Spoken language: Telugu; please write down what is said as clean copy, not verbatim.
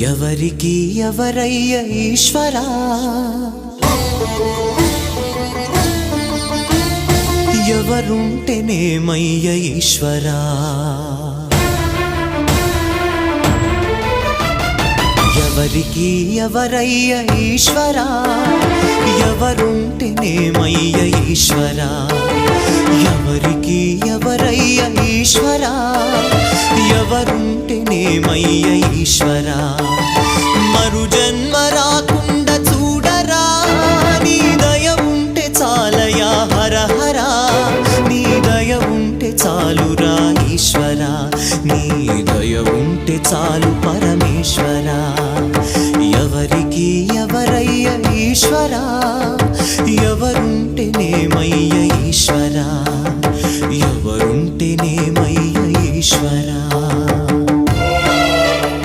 ఎవరికి ఎవరయ్య ఈశ్వరా, ఎవరుంటేనేమయ్య ఈశ్వరా, ఎవరికి ఎవరయ్య ఈశ్వరా, ఎవరుంటేనేమయ్య ఈశ్వరా, ఎవరికి ఎవరయ్య ఈశ్వరా, ఎవరుంటేనేమయ్య ఈశ్వరా. మరు జన్మ రాకుండా చూడరా, నీ దయ ఉంటే చాలయా హర హరా, నీ దయ ఉంటే చాలురా ఈశ్వరా, నీ దయ ఉంటే చాలు పరమేశ్వరా. ఎవరికి ఎవరయ్య ఈశ్వరా, ఎవరుంటేనేమయ్య ఈశ్వరా, ఎవరుంటేనేమయ్య ఈశ్వరా.